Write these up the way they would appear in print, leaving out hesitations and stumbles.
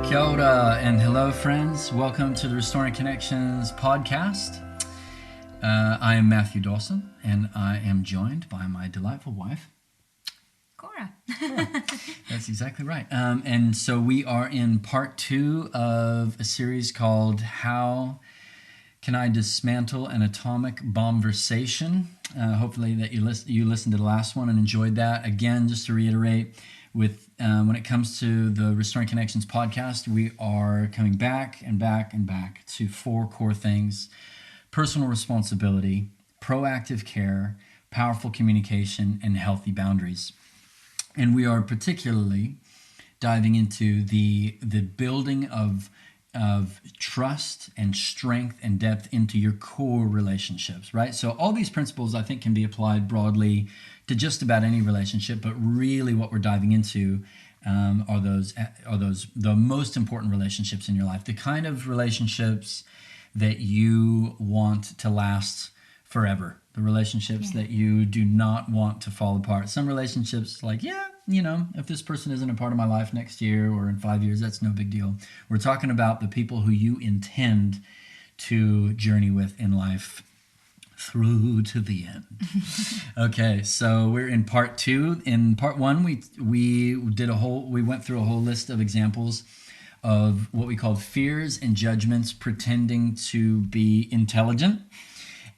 Kia ora and hello, friends. Welcome to the Restoring Connections podcast. I am Matthew Dawson, and I am joined by my delightful wife, Cora. That's exactly right. And so we are in part 2 of a series called How Can I Dismantle an Atomic Bomb-versation? Hopefully that you listened to the last one and enjoyed that. Again, just to reiterate, when it comes to the Restoring Connections podcast, we are coming back and back and back to 4 core things: personal responsibility, proactive care, powerful communication, and healthy boundaries. And we are particularly diving into the building of trust and strength and depth into your core relationships, right? So all these principles, I think, can be applied broadly to just about any relationship, but really what we're diving into are those the most important relationships in your life, the kind of relationships that you want to last forever, the relationships that you do not want to fall apart. Some relationships, like, if this person isn't a part of my life next year or in 5 years, that's no big deal. We're talking about the people who you intend to journey with in life through to the end. Okay, so we're in part 2. In part 1, we went through a whole list of examples of what we called fears and judgments pretending to be intelligent.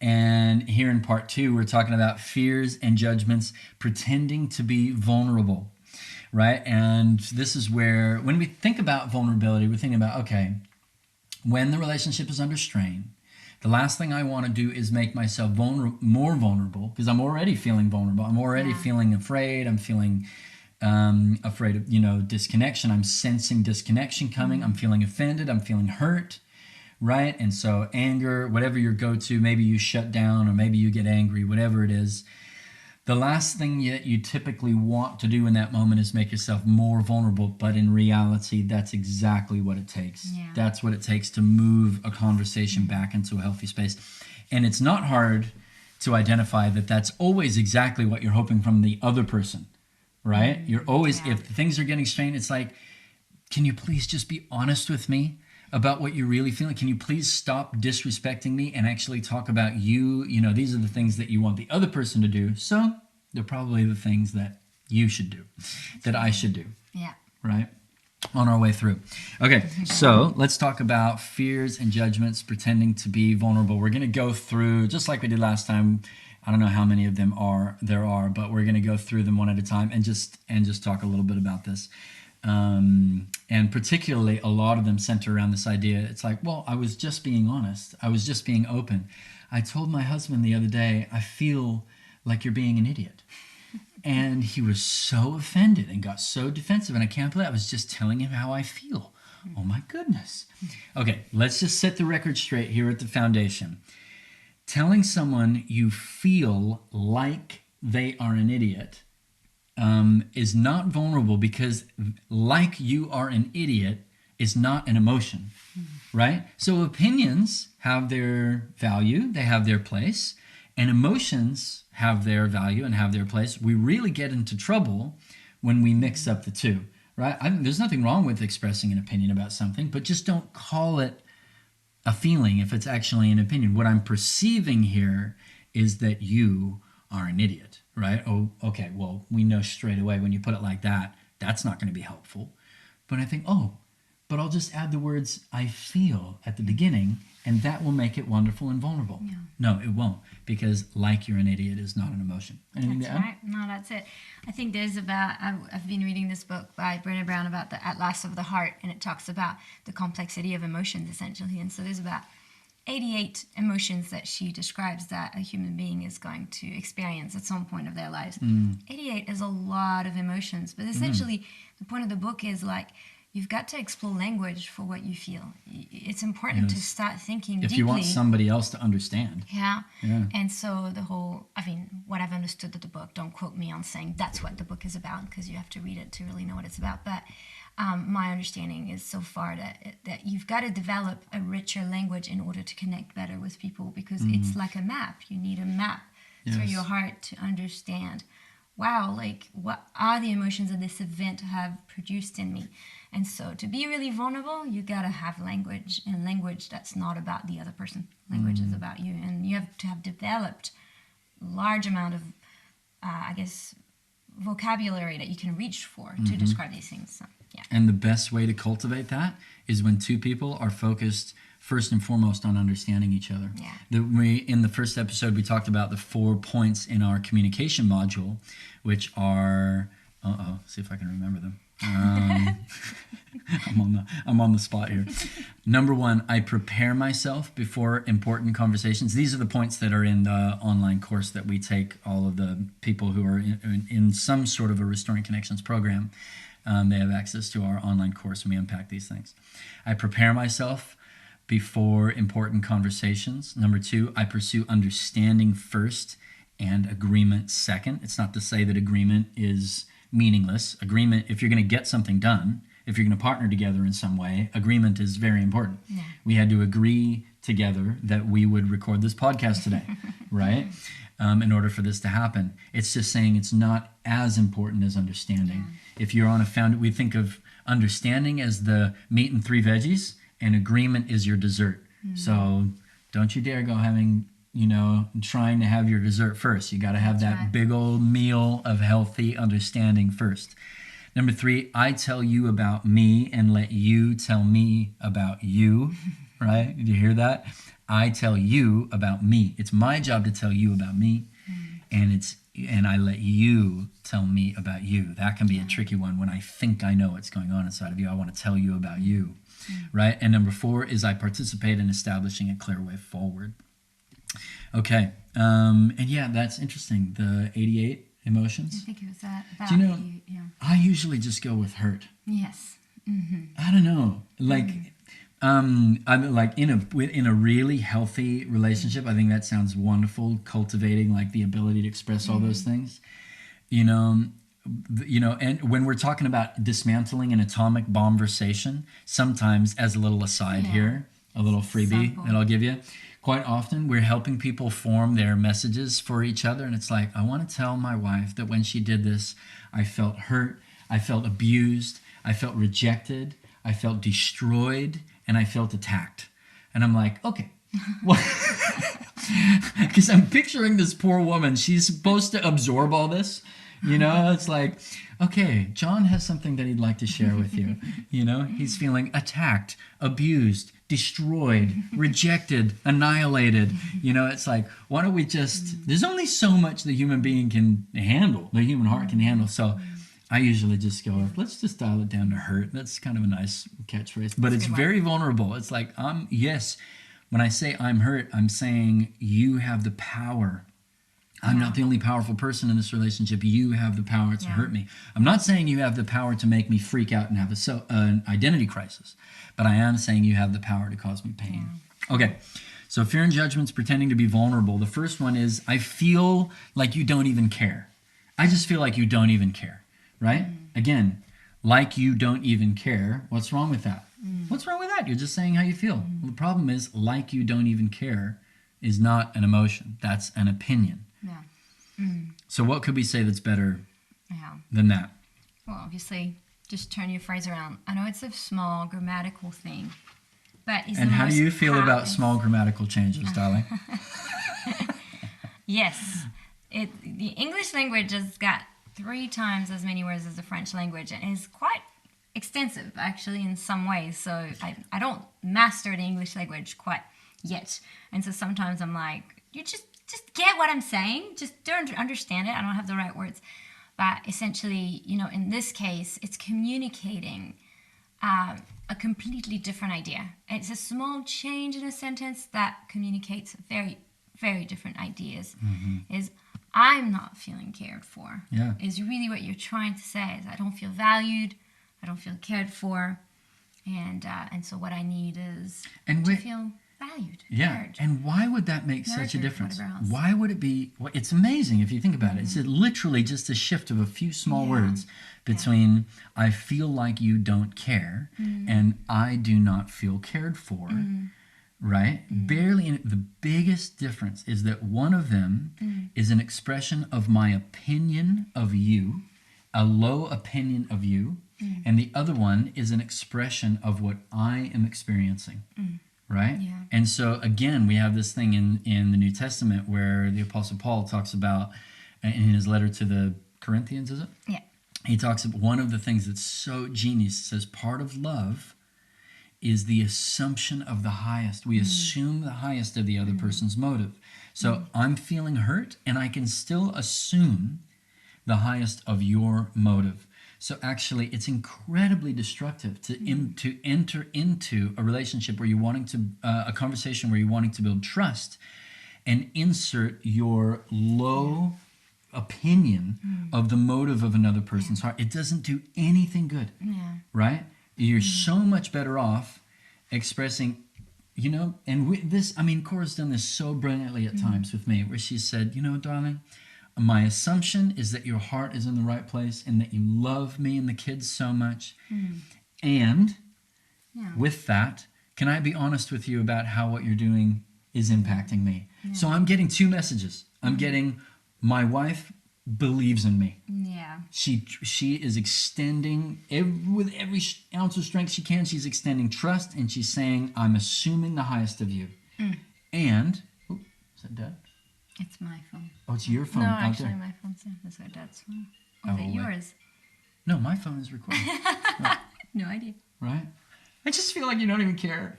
And here in part 2, we're talking about fears and judgments pretending to be vulnerable, right? And this is where, when we think about vulnerability, we're thinking about, okay, when the relationship is under strain, the last thing I want to do is make myself more vulnerable, because I'm already feeling vulnerable. I'm already feeling afraid. I'm feeling afraid of, disconnection. I'm sensing disconnection coming. I'm feeling offended. I'm feeling hurt. Right? And so anger, whatever your go-to, maybe you shut down or maybe you get angry, whatever it is. The last thing that you typically want to do in that moment is make yourself more vulnerable. But in reality, that's exactly what it takes. Yeah. That's what it takes to move a conversation back into a healthy space. And it's not hard to identify that that's always exactly what you're hoping from the other person, right? You're always, if things are getting strained, it's like, can you please just be honest with me about what you're really feeling? Can you please stop disrespecting me and actually talk about you? These are the things that you want the other person to do. So they're probably the things that you should do, that I should do. Yeah. Right? On our way through. Okay, so let's talk about fears and judgments pretending to be vulnerable. We're going to go through, just like we did last time. I don't know how many of them there are, but we're going to go through them one at a time and just talk a little bit about this. And particularly a lot of them center around this idea. It's like, well, I was just being honest. I was just being open. I told my husband the other day, I feel like you're being an idiot. And he was so offended and got so defensive. And I can't believe I was just telling him how I feel. Oh my goodness. Okay, let's just set the record straight here at the foundation. Telling someone you feel like they are an idiot is not vulnerable, because like you are an idiot is not an emotion, right? So opinions have their value, they have their place, and emotions have their value and have their place. We really get into trouble when we mix up the two, right? There's nothing wrong with expressing an opinion about something, but just don't call it a feeling if it's actually an opinion. What I'm perceiving here is that you are an idiot. Right? Oh, okay, well, we know straight away when you put it like that, that's not going to be helpful. But I think, but I'll just add the words I feel at the beginning, and that will make it wonderful and vulnerable. Yeah. No, it won't, because like you're an idiot is not an emotion. Anything to add? Right. No, that's it. I think I've been reading this book by Brené Brown about the Atlas of the Heart, and it talks about the complexity of emotions, essentially. And so there's about 88 emotions that she describes that a human being is going to experience at some point of their lives. 88 is a lot of emotions, but essentially the point of the book is, like, you've got to explore language for what you feel. It's important to start thinking deeply. If you want somebody else to understand. Yeah. And so what I've understood of the book, don't quote me on saying that's what the book is about, because you have to read it to really know what it's about. But my understanding is so far that you've got to develop a richer language in order to connect better with people, because it's like a map. You need a map through your heart to understand wow, like what are the emotions that this event have produced in me? And so to be really vulnerable, you got to have language, and language that's not about the other person. Language is about you, and you have to have developed large amount of, I guess, vocabulary that you can reach for to describe these things. So, yeah. And the best way to cultivate that is when two people are focused first and foremost on understanding each other. Yeah. In the first episode, we talked about the 4 points in our communication module, which are, see if I can remember them. I'm on the spot here. Number 1, I prepare myself before important conversations. These are the points that are in the online course that we take. All of the people who are in some sort of a Restoring Connections program, they have access to our online course, and we unpack these things. I prepare myself before important conversations. Number 2, I pursue understanding first and agreement second. It's not to say that agreement is meaningless. Agreement, if you're going to get something done, if you're going to partner together in some way, agreement is very important. Yeah. We had to agree together that we would record this podcast today, right? In order for this to happen. It's just saying it's not as important as understanding. Yeah. If you're on we think of understanding as the meat and 3 veggies, and agreement is your dessert. So don't you dare go trying to have your dessert first. You got to have that big old meal of healthy understanding first. Number 3, I tell you about me and let you tell me about you. Right? Did you hear that? I tell you about me. It's my job to tell you about me, and I let you tell me about you. That can be a tricky one when I think I know what's going on inside of you. I want to tell you about you. Right? And number 4 is I participate in establishing a clear way forward. Okay. And that's interesting. The 88 emotions. I think it was that. Do you know, I usually just go with hurt. Yes. I don't know. I'm like in a really healthy relationship. I think that sounds wonderful. Cultivating like the ability to express all those things. And when we're talking about dismantling an atomic bomb-versation, sometimes as a little aside here, a little freebie that I'll give you, quite often we're helping people form their messages for each other. And it's like, I want to tell my wife that when she did this, I felt hurt, I felt abused, I felt rejected, I felt destroyed, and I felt attacked. And I'm like, okay. Because I'm picturing this poor woman. She's supposed to absorb all this. It's like, okay, John has something that he'd like to share with you. He's feeling attacked, abused, destroyed, rejected, annihilated. It's like, why don't we there's only so much the human being can handle, the human heart can handle. So I usually just go, let's just dial it down to hurt. That's kind of a nice catchphrase, but it's very vulnerable. It's like, when I say I'm hurt, I'm saying you have the power. I'm not the only powerful person in this relationship. You have the power to hurt me. I'm not saying you have the power to make me freak out and have an identity crisis, but I am saying you have the power to cause me pain. Okay, so fear and judgment's pretending to be vulnerable. The first one is, I feel like you don't even care. I just feel like you don't even care, right? Again, like you don't even care. What's wrong with that? What's wrong with that? You're just saying how you feel. Well, the problem is, like you don't even care is not an emotion. That's an opinion. Yeah. So what could we say that's better than that? Well, obviously, just turn your phrase around. I know it's a small grammatical thing, but and how do you feel about small grammatical changes, darling? Yes. The English language has got 3 times as many words as the French language, and is quite extensive, actually, in some ways. So I don't master the English language quite yet. And so sometimes I'm like, you just get what I'm saying. Just don't understand it. I don't have the right words. But essentially, in this case, it's communicating a completely different idea. It's a small change in a sentence that communicates very, very different ideas. Is I'm not feeling cared for. Yeah. Is really what you're trying to say. Is I don't feel valued. I don't feel cared for. And so what I need is to feel valued. Yeah. Heard. And why would that make such a difference? Why would it be? Well, it's amazing if you think about it. It's literally just a shift of a few small words between I feel like you don't care and I do not feel cared for. right? Barely. The biggest difference is that one of them is an expression of my opinion of you, a low opinion of you, and the other one is an expression of what I am experiencing, right? Yeah. And so again, we have this thing in the New Testament where the Apostle Paul talks about, in his letter to the Corinthians, is it? Yeah. He talks about one of the things that's so genius. He says part of love is the assumption of the highest. We assume the highest of the other person's motive. So I'm feeling hurt, and I can still assume the highest of your motive. So actually, it's incredibly destructive to enter into a relationship where you're wanting to, a conversation where you're wanting to build trust, and insert your low opinion of the motive of another person's heart. It doesn't do anything good, right? You're so much better off expressing, and with this, I mean, Cora's done this so brilliantly at times with me, where she said, darling, my assumption is that your heart is in the right place and that you love me and the kids so much. And with that, can I be honest with you about how what you're doing is impacting me? So I'm getting two messages. I'm getting, my wife believes in me. Yeah. She is extending, with every ounce of strength she can, she's extending trust, and she's saying, I'm assuming the highest of you. And, is that Dad? It's my phone. Oh, it's your phone No, out actually, there. my phone's there. That's my dad's phone. Or is it yours? No, my phone is recording. No idea. Right? I just feel like you don't even care.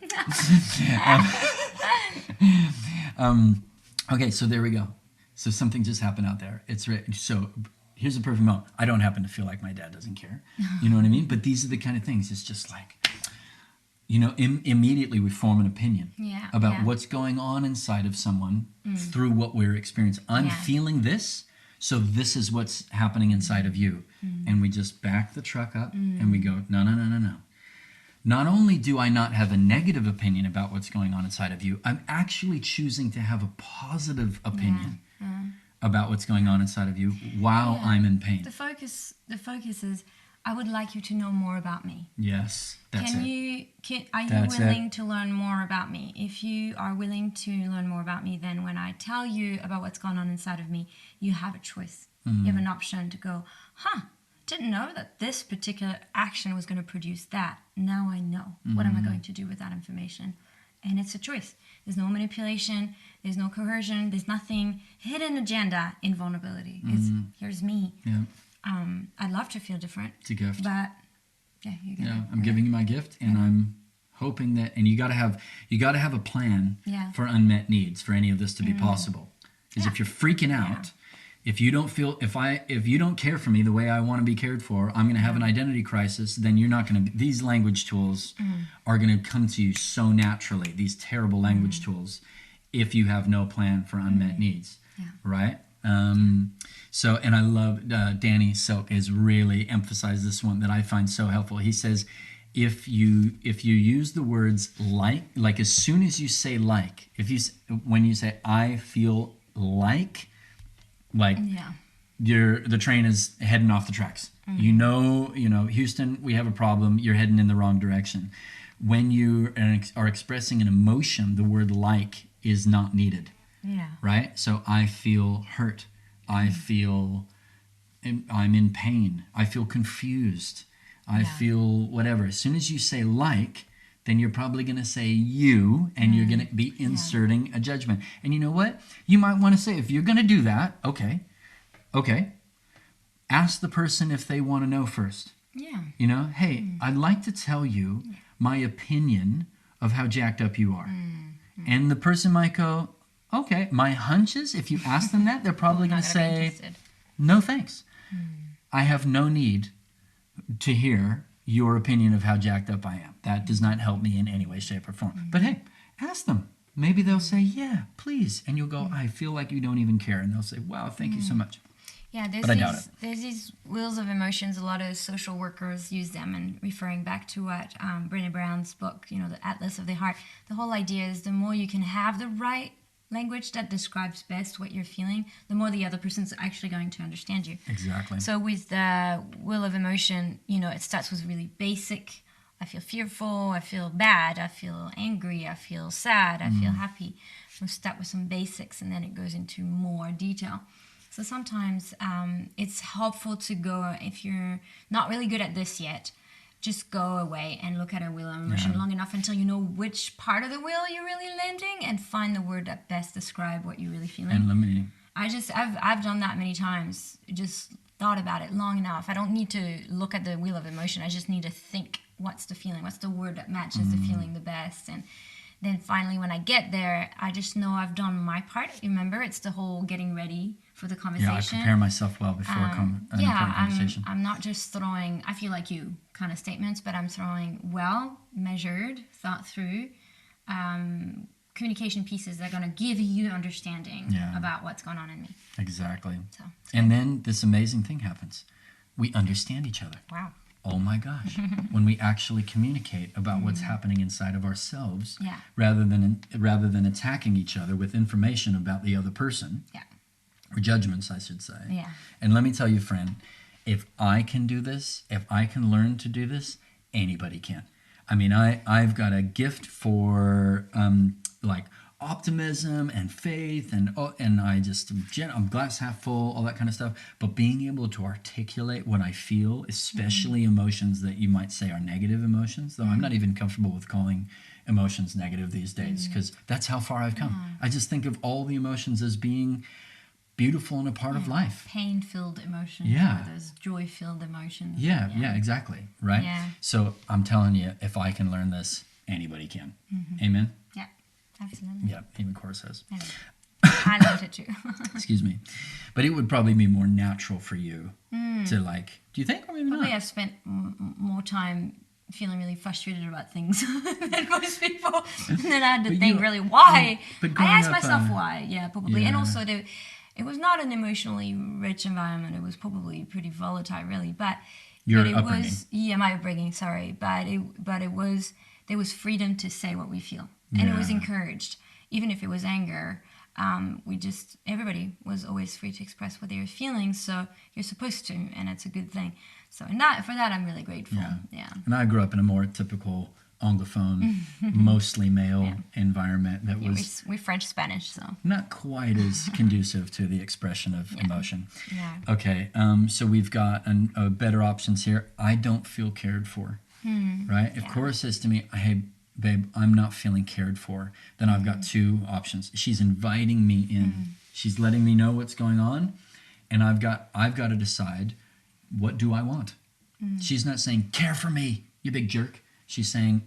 Okay, so there we go. So something just happened out there. So here's a perfect moment. I don't happen to feel like my dad doesn't care. You know what I mean? But these are the kind of things. It's just like, immediately we form an opinion about what's going on inside of someone through what we're experiencing. I'm feeling this, so this is what's happening inside of you. And we just back the truck up and we go, no. Not only do I not have a negative opinion about what's going on inside of you, I'm actually choosing to have a positive opinion about what's going on inside of you while I'm in pain. The focus is, I would like you to know more about me. Yes, that's it. Are you willing to learn more about me? If you are willing to learn more about me, then when I tell you about what's going on inside of me, you have a choice. You have an option to go, didn't know that this particular action was going to produce that. Now I know. What am I going to do with that information? And it's a choice. There's no manipulation. There's no coercion. There's nothing hidden agenda in vulnerability. It's, here's me. Yeah. I'd love to feel different. It's a gift. But you get it. I'm giving you my gift, and I'm hoping that, and you got to have a plan for unmet needs for any of this to be possible. Because if you're freaking out, if you don't care for me the way I want to be cared for, I'm going to have an identity crisis. Then you're not going to. These language tools are going to come to you so naturally. These terrible language tools, if you have no plan for unmet needs, right? So, and I love Danny Silk has really emphasized this one that I find so helpful. He says, if you use the words like as soon as you say when you say I feel like the train is heading off the tracks. Houston, we have a problem. You're heading in the wrong direction. When you are expressing an emotion, the word like is not needed. Right? So I feel hurt. I'm in pain. I feel confused. I feel whatever. As soon as you say like, then you're probably going to say you, and you're going to be inserting a judgment. And you know what? You might want to say, if you're going to do that, okay, ask the person if they want to know first. Hey, I'd like to tell you my opinion of how jacked up you are. And the person might go, okay, my hunch is if you ask them that, they're probably going to say, no thanks. I have no need to hear your opinion of how jacked up I am. That does not help me in any way, shape, or form. But hey, ask them. Maybe they'll say, yeah, please. And you'll go, I feel like you don't even care. And they'll say, wow, thank you so much. Yeah, there's these wheels of emotions. A lot of social workers use them, and referring back to what Brené Brown's book, the Atlas of the Heart, the whole idea is the more you can have the right language that describes best what you're feeling, the more the other person's actually going to understand you. Exactly. So with the wheel of emotion, it starts with really basic I feel fearful, I feel bad, I feel angry, I feel sad, I feel happy. We'll start with some basics and then it goes into more detail. So sometimes it's helpful to go, if you're not really good at this yet, just go away and look at a wheel of emotion long enough until you know which part of the wheel you're really landing and find the word that best describe what you're really feeling. And let me... I've done that many times. Just thought about it long enough. I don't need to look at the wheel of emotion. I just need to think, what's the feeling? What's the word that matches the feeling the best? And then finally, when I get there, I just know I've done my part. Remember, it's the whole getting ready for the conversation. Yeah, I prepare myself well before an important conversation. I'm not just throwing, I feel like you kind of statements, but I'm throwing well measured, thought through communication pieces that are going to give you understanding about what's going on in me. Exactly. So, and then this amazing thing happens. We understand each other. Wow. Oh my gosh. When we actually communicate about what's happening inside of ourselves, rather than attacking each other with information about the other person. Yeah. Or judgments, I should say. Yeah. And let me tell you, friend, if I can do this, if I can learn to do this, anybody can. I mean, I've got a gift for like optimism and faith, and I'm glass half full, all that kind of stuff. But being able to articulate what I feel, especially emotions that you might say are negative emotions, though I'm not even comfortable with calling emotions negative these days, because that's how far I've come. I just think of all the emotions as being beautiful and a part of life. Pain-filled emotions. Yeah. Or those joy-filled emotions. Yeah, exactly. Right? Yeah. So I'm telling you, if I can learn this, anybody can. Amen? Yeah, absolutely. Yeah, even Cora says. Yeah. I learned it too. Excuse me. But it would probably be more natural for you to like, do you think? Or maybe Probably not? I've spent more time feeling really frustrated about things than most people. And then I had to think really why. But I growing asked up, myself why. Yeah, probably. And yeah. also, it was not an emotionally rich environment. It was probably pretty volatile, really. But Your it upbringing. was, my upbringing. Sorry, but it was, there was freedom to say what we feel, and it was encouraged, even if it was anger. Everybody was always free to express what they were feeling. So you're supposed to, and it's a good thing. So for that, I'm really grateful. Yeah. And I grew up in a more typical Anglophone, mostly male environment that was We're French Spanish, so not quite as conducive to the expression of emotion. Yeah. Okay, so we've got better options here. I don't feel cared for, right? If Cora says to me, hey, babe, I'm not feeling cared for, then I've got two options. She's inviting me in. She's letting me know what's going on, and I've got to decide, what do I want? She's not saying, care for me, you big jerk. She's saying,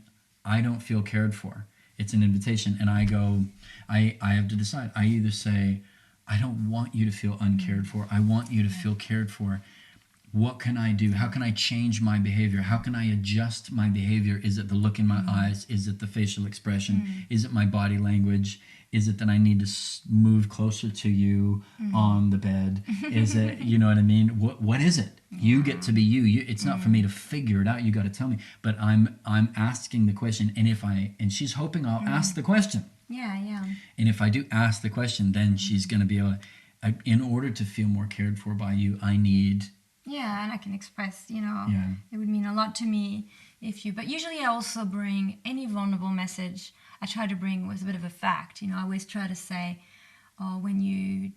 I don't feel cared for. It's an invitation. And I go, I have to decide. I either say, I don't want you to feel uncared for. I want you to feel cared for. What can I do? How can I change my behavior? How can I adjust my behavior? Is it the look in my eyes? Is it the facial expression? Is it my body language? Is it that I need to move closer to you on the bed? Is it, you know what I mean? What is it? You get to be you. It's not for me to figure it out. You got to tell me. But I'm asking the question, and she's hoping I'll ask the question. Yeah. And if I do ask the question, then she's going to be able to, in order to feel more cared for by you, I need. Yeah, and I can express, it would mean a lot to me but usually I also bring any vulnerable message I try to bring with a bit of a fact. I always try to say, when you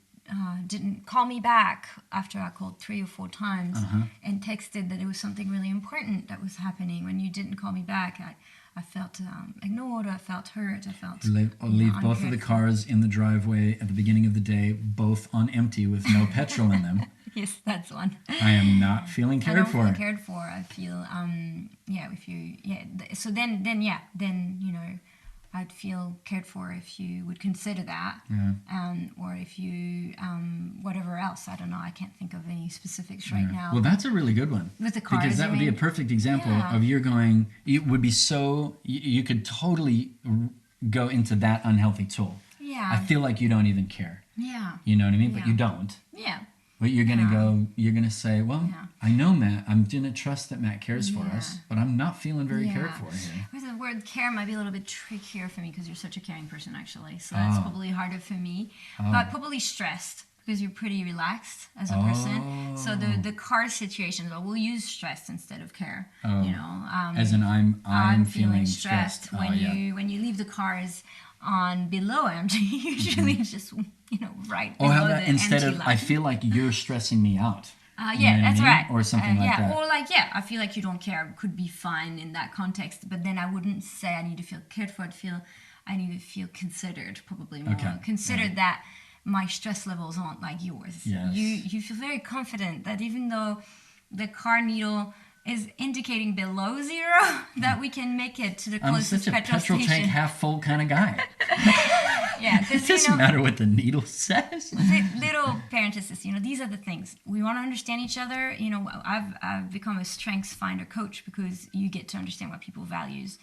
didn't call me back after I called 3 or 4 times and texted that it was something really important that was happening. When you didn't call me back, I felt ignored, I felt hurt, I felt Leave both of the cars in the driveway at the beginning of the day, both on empty with no petrol in them. Yes, that's one. I am not feeling cared for. I don't feel cared for. I feel, So then, I'd feel cared for if you would consider that, or if you, whatever else. I don't know. I can't think of any specifics right now. Well, that's a really good one. With the cars, because that would be a perfect example of it would be so, you could totally go into that unhealthy tool. Yeah. I feel like you don't even care. Yeah. You know what I mean? But you don't. Yeah. But you're going to say, well, I know Matt, I'm going to trust that Matt cares for us, but I'm not feeling very cared for here. The word care might be a little bit trickier for me because you're such a caring person, actually. So that's probably harder for me. But probably stressed. because you're pretty relaxed as a person. So the car situation, well, we'll use stress instead of care. You know, as in I'm feeling stressed. When you leave the cars on below empty, usually it's just right below how about the instead empty of line. I feel like you're stressing me out. Yeah, that's right. Or something like that. Or like, I feel like you don't care could be fine in that context. But then I wouldn't say I need to feel cared for. I need to feel considered, probably more. Okay. Considered that my stress levels aren't like yours. Yes. You feel very confident that even though the car needle is indicating below 0, that we can make it to the closest I'm such a petrol station. tank half full kind of guy. Because It doesn't matter what the needle says. Little parenthesis, these are the things we want to understand each other. I've become a strengths finder coach because you get to understand what people's values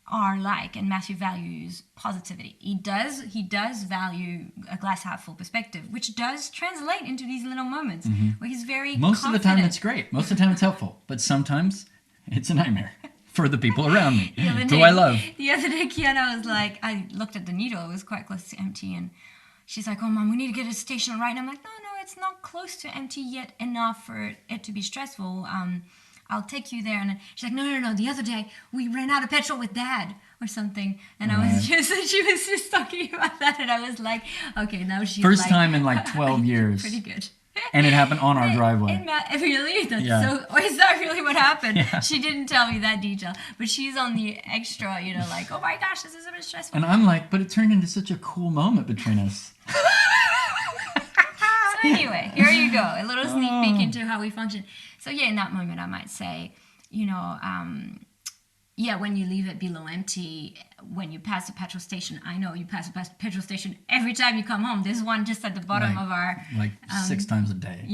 are like, and Matthew values positivity. He does value a glass half full perspective, which does translate into these little moments where he's very Most confident. of the time it's great. Most of the time it's helpful. But sometimes it's a nightmare for the people around me who I love. The other day, Kiana was like, I looked at the needle, it was quite close to empty, and she's like, oh, Mom, we need to get a station right. And I'm like, no, it's not close to empty yet enough for it to be stressful. I'll take you there. And she's like, no. The other day we ran out of petrol with Dad or something. And she was just talking about that. And I was like, okay, now she's First time in like 12 years. Pretty good. And it happened on our driveway. Really? Is that really what happened? Yeah. She didn't tell me that detail. But she's on the extra, like, oh my gosh, this is a bit stressful. And I'm like, but it turned into such a cool moment between us. So anyway, here you go. A little sneak peek into how we function. So in that moment, I might say, when you leave it below empty, when you pass a petrol station, I know you pass a petrol station every time you come home. There's one just at the bottom of our... 6 times a day.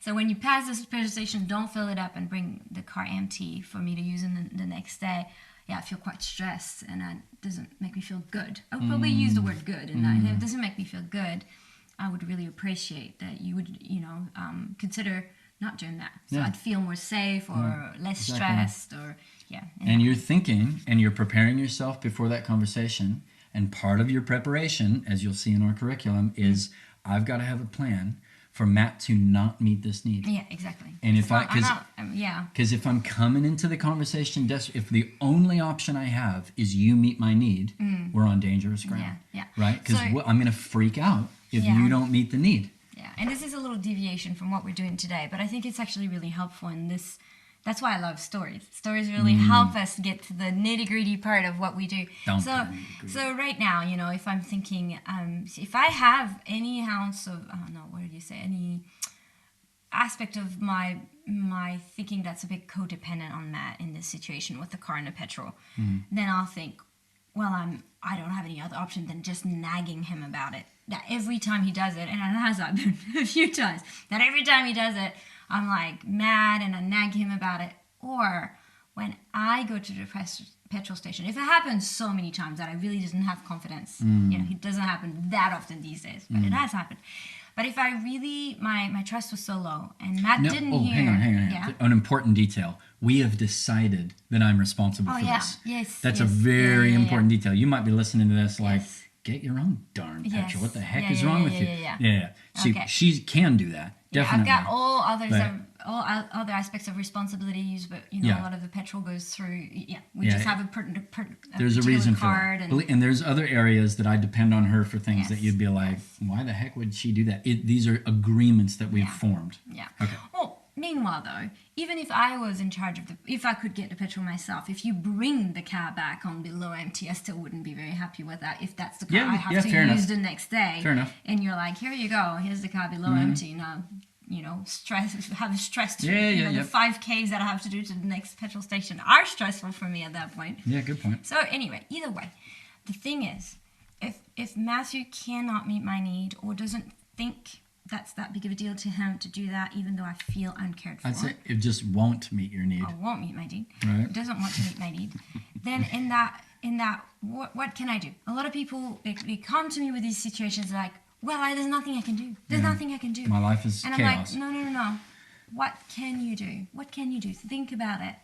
So when you pass this petrol station, don't fill it up and bring the car empty for me to use in the next day. I feel quite stressed, and that doesn't make me feel good. I would probably use the word good in that. If it doesn't make me feel good, I would really appreciate that you would, consider not doing that. So I'd feel more safe or less stressed or, And you're thinking and you're preparing yourself before that conversation. And part of your preparation, as you'll see in our curriculum, is I've got to have a plan for Matt to not meet this need. Yeah, exactly. And because if I'm coming into the conversation, if the only option I have is you meet my need, we're on dangerous ground. Right? Because I'm going to freak out if you don't meet the need. Yeah, and this is a little deviation from what we're doing today, but I think it's actually really helpful in this. That's why I love stories. Stories really help us get to the nitty-gritty part of what we do. So right now, if I'm thinking, if I have any ounce of, any aspect of my thinking that's a bit codependent on Matt in this situation with the car and the petrol, then I'll think, well, I don't have any other option than just nagging him about it. That every time he does it, and it has happened a few times, that every time he does it, I'm like mad and I nag him about it. Or when I go to the petrol station, if it happens so many times that I really didn't have confidence, it doesn't happen that often these days, but it has happened. But if I really, my trust was so low and Matt didn't hear. Hang on. Yeah. An important detail. We have decided that I'm responsible for this. Yes. That's a very important detail. You might be listening to this like, get your own darn petrol. What the heck is wrong with you? Yeah. See, she can do that. Definitely. I've got all other aspects of responsibilities, but a lot of the petrol goes through. We just have there's a reason card for that. And there's other areas that I depend on her for things that you'd be like, why the heck would she do that? These are agreements that we've formed. Yeah. Okay. Well, meanwhile, though, even if I was in charge of if I could get the petrol myself, if you bring the car back on below empty, I still wouldn't be very happy with that. If that's the car I have to use the next day. Fair enough. And you're like, here you go, here's the car below empty. Now, stressed. The 5Ks that I have to do to the next petrol station are stressful for me at that point. Yeah, good point. So anyway, either way, the thing is, if Matthew cannot meet my need or doesn't think that's that big of a deal to him to do that, even though I feel uncared for. I'd say it just won't meet your need. Or won't meet my need. Right. It doesn't want to meet my need. Then in that, what can I do? A lot of people, they come to me with these situations like, well, there's nothing I can do. There's nothing I can do. My life is chaos. And I'm like, no. What can you do? What can you do? Think about it.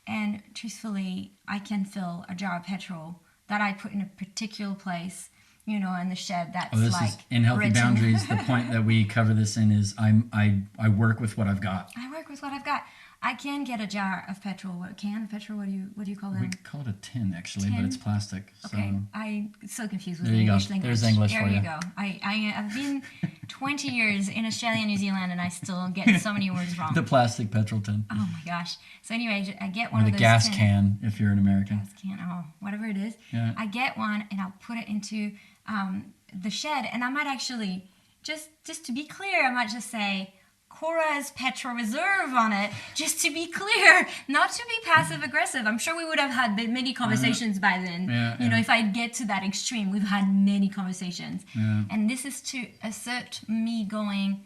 And truthfully, I can fill a jar of petrol that I put in a particular place in the shed that's this like is in Healthy written. Boundaries. The point that we cover this in is I work with what I've got. I work with what I've got. I can get a jar of petrol. What do you call them? We call it a tin, actually, but Tin? it's plastic. Okay, So I'm so confused with There you go. English language. There's English there for you you. go. I've been 20 years in Australia and New Zealand, and I still get so many words wrong. the plastic petrol tin. Oh my gosh. So anyway, I get one Or of the those gas tin- can, if you're an American. gas can, whatever it is. Yeah. I get one and I'll put it into the shed, and I might actually just to be clear, I might just say Cora's Petrol Reserve on it, just to be clear, not to be passive aggressive. I'm sure we would have had many conversations by then. If I get to that extreme, we've had many conversations. Yeah. And this is to assert me going,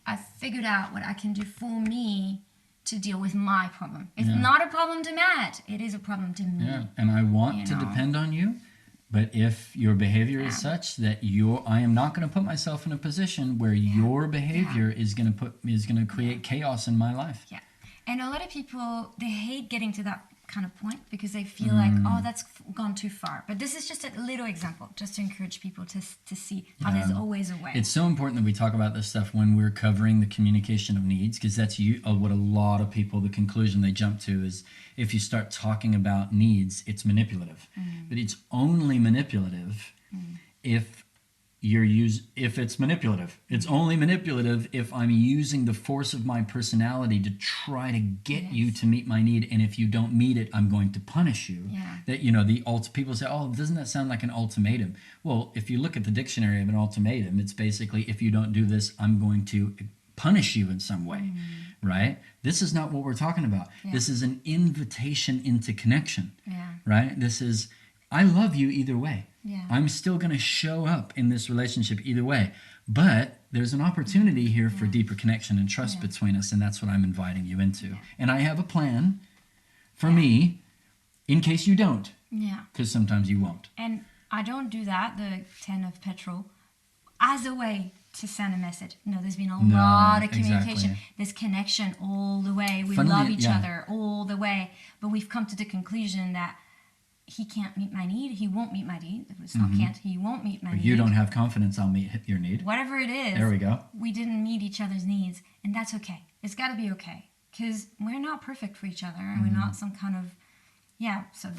I figured out what I can do for me to deal with my problem. It's not a problem to Matt. It is a problem to me. Yeah, and I want to depend on you, but if your behavior is such that I am not going to put myself in a position where your behavior is going to create chaos in my life. Yeah, and a lot of people, they hate getting to that kind of point because they feel like, that's gone too far. But this is just a little example, just to encourage people to see how there's always a way. It's so important that we talk about this stuff when we're covering the communication of needs, because that's what a lot of people, the conclusion they jump to is if you start talking about needs, it's manipulative. But it's only manipulative if it's manipulative. It's only manipulative if I'm using the force of my personality to try to get you to meet my need, and if you don't meet it, I'm going to punish you. That people say, oh, doesn't that sound like an ultimatum? Well, if you look at the dictionary of an ultimatum, it's basically, if you don't do this, I'm going to punish you in some way, right? This is not what we're talking about. This is an invitation into connection, right? This is, I love you either way. I'm still going to show up in this relationship either way. But there's an opportunity here for deeper connection and trust between us, and that's what I'm inviting you into. And I have a plan for me in case you don't. Because sometimes you won't. And I don't do that, the 10 of petrol, as a way to send a message. No, there's been a lot of communication. Exactly. There's connection all the way. We Funnily, love each other all the way. But we've come to the conclusion that he can't meet my need. He won't meet my need. It's not can't. He won't meet my need. You don't have confidence I'll meet your need. Whatever it is. There we go. We didn't meet each other's needs. And that's okay. It's got to be okay. Because we're not perfect for each other. And we're not some kind of... So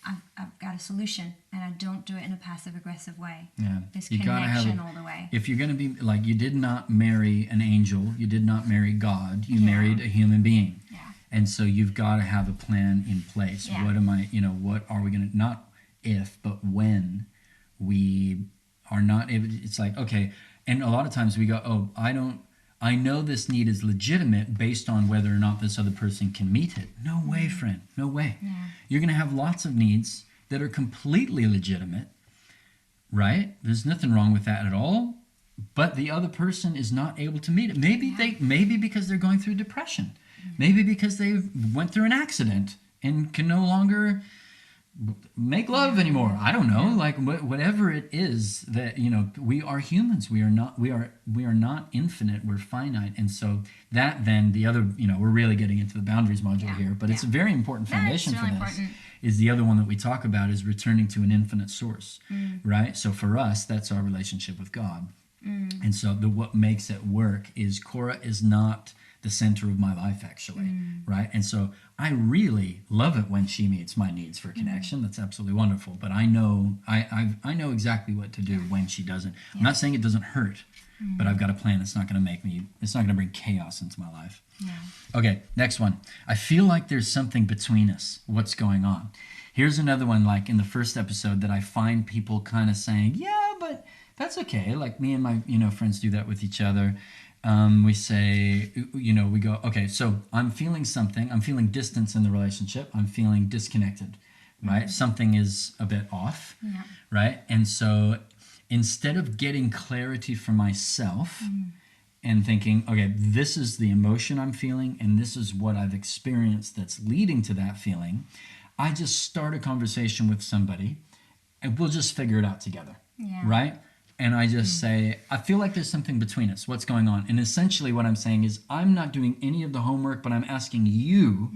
I've got a solution. And I don't do it in a passive-aggressive way. Yeah. There's You gotta connection have all the way. If you're going to be... Like, you did not marry an angel. You did not marry God. You married a human being. Yeah. And so you've got to have a plan in place. Yeah. What are we going to... Not if, but when we are not able... It's like, okay... And a lot of times we go, oh, I know this need is legitimate based on whether or not this other person can meet it. No way, friend. No way. Yeah. You're going to have lots of needs that are completely legitimate, right? There's nothing wrong with that at all. But the other person is not able to meet it. Maybe because they're going through depression. Maybe because they went through an accident and can no longer make love anymore. I don't know, like whatever it is that, we are humans. We are not infinite. We're finite. And so that then the other, we're really getting into the boundaries module here, but it's a very important foundation for this. Is the other one that we talk about is returning to an infinite source, right? So for us, that's our relationship with God. And so what makes it work is Cora is not the center of my life, actually, right? And so I really love it when she meets my needs for connection. That's absolutely wonderful. But I know I know exactly what to do when she doesn't. I'm not saying it doesn't hurt, but I've got a plan. It's not going to bring chaos into my life. Okay, next one. I feel like there's something between us. What's going on? Here's another one, like in the first episode, that I find people kind of saying, yeah, but that's okay. Like me and my friends do that with each other. We say, we go, okay, so I'm feeling something. I'm feeling distance in the relationship. I'm feeling disconnected, right? Something is a bit off, right? And so instead of getting clarity for myself and thinking, okay, this is the emotion I'm feeling and this is what I've experienced that's leading to that feeling, I just start a conversation with somebody and we'll just figure it out together, right? And I just say, I feel like there's something between us. What's going on? And essentially what I'm saying is I'm not doing any of the homework, but I'm asking you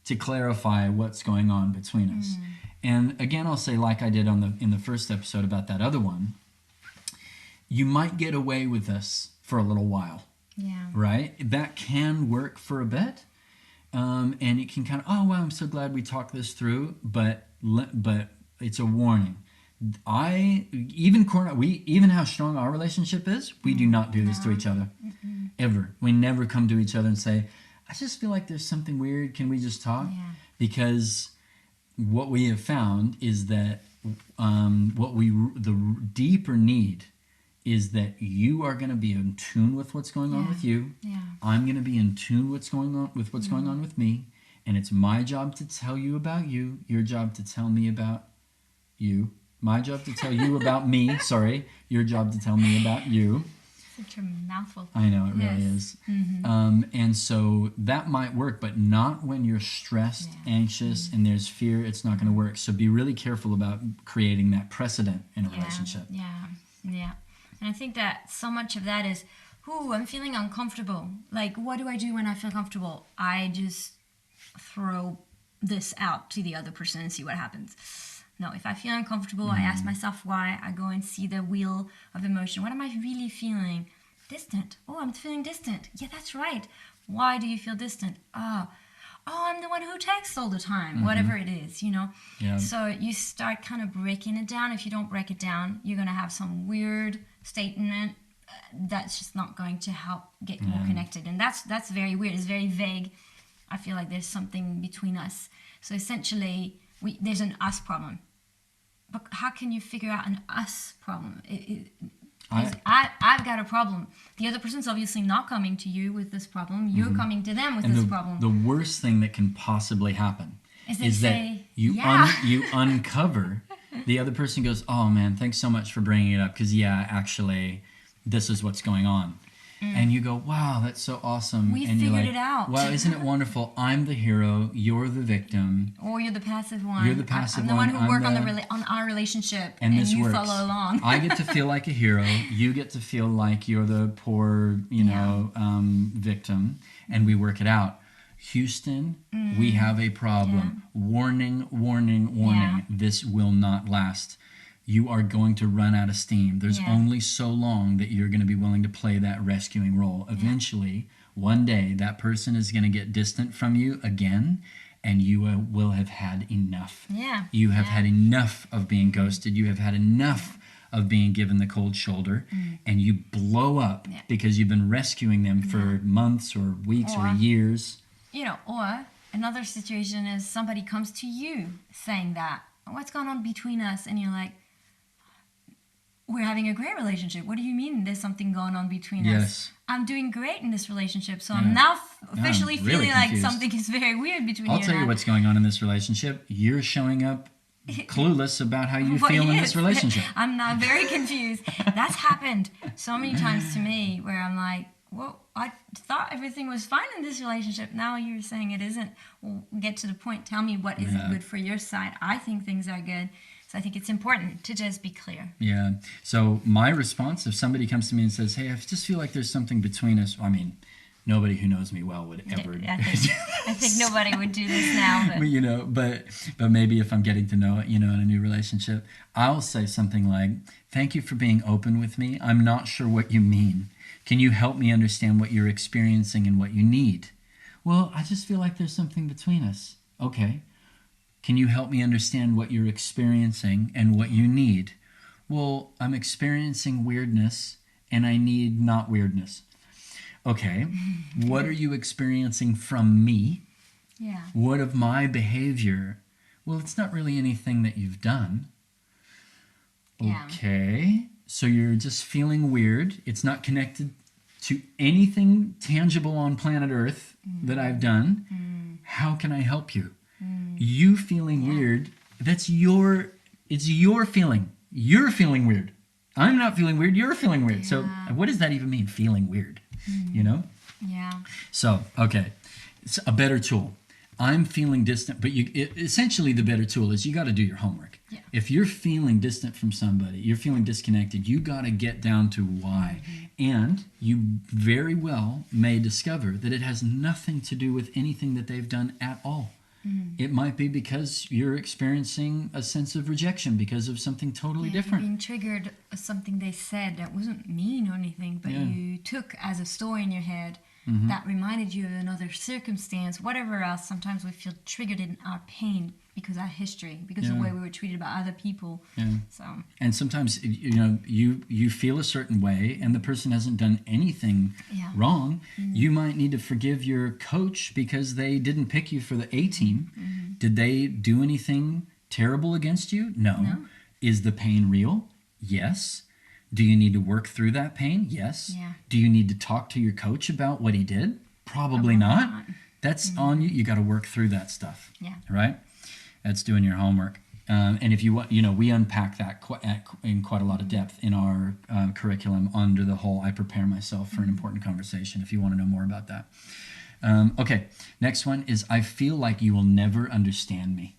to clarify what's going on between us. And again, I'll say, like I did in the first episode about that other one, you might get away with this for a little while. Yeah. Right? That can work for a bit. And it can kind of, oh, wow, I'm so glad we talked this through. But it's a warning. Even how strong our relationship is, we do not do this to each other. Ever. We never come to each other and say, I just feel like there's something weird. Can we just talk? Yeah. Because what we have found is that the deeper need is that you are going to be in tune with what's going on with you. Yeah. I'm going to be in tune with what's going on with me. And it's my job to tell you about you. Your job to tell me about you. My job to tell you about me. Sorry. Your job to tell me about you. Such a mouthful. I know, it really is. And so that might work, but not when you're stressed, anxious, and there's fear. It's not going to work. So be really careful about creating that precedent in a relationship. Yeah. And I think that so much of that is, I'm feeling uncomfortable. Like, what do I do when I feel comfortable? I just throw this out to the other person and see what happens. No, if I feel uncomfortable, I ask myself why. I go and see the wheel of emotion. What am I really feeling? Distant. Oh, I'm feeling distant. Yeah, that's right. Why do you feel distant? Oh, I'm the one who texts all the time. Whatever it is, Yeah. So you start kind of breaking it down. If you don't break it down, you're going to have some weird statement that's just not going to help get more connected. And that's very weird. It's very vague. I feel like there's something between us. So essentially, there's an us problem. But how can you figure out an us problem? I've got a problem. The other person's obviously not coming to you with this problem. You're coming to them with this problem. The worst thing that can possibly happen is that you uncover. The other person goes, oh man, thanks so much for bringing it up, because actually this is what's going on. And you go, wow, that's so awesome. We and figured it out. Wow, isn't it wonderful? I'm the hero. You're the victim. Or you're the passive one. You're the passive one. I'm the one who worked on our relationship, and this you works. follow along. I get to feel like a hero. You get to feel like you're the poor, victim, and we work it out. Houston, we have a problem. Yeah. Warning. Yeah. This will not last. You are going to run out of steam. There's only so long that you're going to be willing to play that rescuing role. Eventually, one day, that person is going to get distant from you again, and you will have had enough. Yeah. You have had enough of being ghosted. You have had enough of being given the cold shoulder, and you blow up because you've been rescuing them for months or weeks or years. Or another situation is somebody comes to you saying that, what's going on between us? And you're like, we're having a great relationship. What do you mean there's something going on between us? I'm doing great in this relationship. So I'm now officially really feeling confused. like something is very weird between you I'll and tell I. you what's going on in this relationship. You're showing up clueless about how you feel in this relationship. I'm not very confused. That's happened so many times to me where I'm like, well, I thought everything was fine in this relationship. Now you're saying it isn't. Well, get to the point. Tell me what isn't good for your side. I think things are good. So I think it's important to just be clear. Yeah. So my response, if somebody comes to me and says, hey, I just feel like there's something between us. I mean, nobody who knows me well would ever. I think nobody would do this now. But. But maybe if I'm getting to know it, in a new relationship, I'll say something like, thank you for being open with me. I'm not sure what you mean. Can you help me understand what you're experiencing and what you need? Well, I just feel like there's something between us. Okay. Can you help me understand what you're experiencing and what you need? Well, I'm experiencing weirdness and I need not weirdness. Okay. What are you experiencing from me? Yeah. What of my behavior? Well, it's not really anything that you've done. Okay. So you're just feeling weird. It's not connected to anything tangible on planet Earth that I've done. How can I help you? You feeling weird, it's your feeling. You're feeling weird. I'm not feeling weird, you're feeling weird. So what does that even mean, feeling weird? Yeah. So, okay, it's a better tool. I'm feeling distant, but essentially the better tool is you got to do your homework. Yeah. If you're feeling distant from somebody, you're feeling disconnected, you got to get down to why. And you very well may discover that it has nothing to do with anything that they've done at all. It might be because you're experiencing a sense of rejection because of something totally different. Being triggered something they said that wasn't mean or anything, but you took as a story in your head that reminded you of another circumstance, whatever else. Sometimes we feel triggered in our pain because of our history, because of the way we were treated by other people. So, and sometimes you feel a certain way, and the person hasn't done anything wrong. You might need to forgive your coach because they didn't pick you for the A team. Did they do anything terrible against you? No. Is the pain real? Yes. Do you need to work through that pain? Yes. Do you need to talk to your coach about what he did? Probably not. That's on you. You got to work through that stuff. Right? That's doing your homework. And if you want, we unpack that in quite a lot of depth in our curriculum under the whole I prepare myself for an important conversation, if you want to know more about that. Okay, next one is I feel like you will never understand me.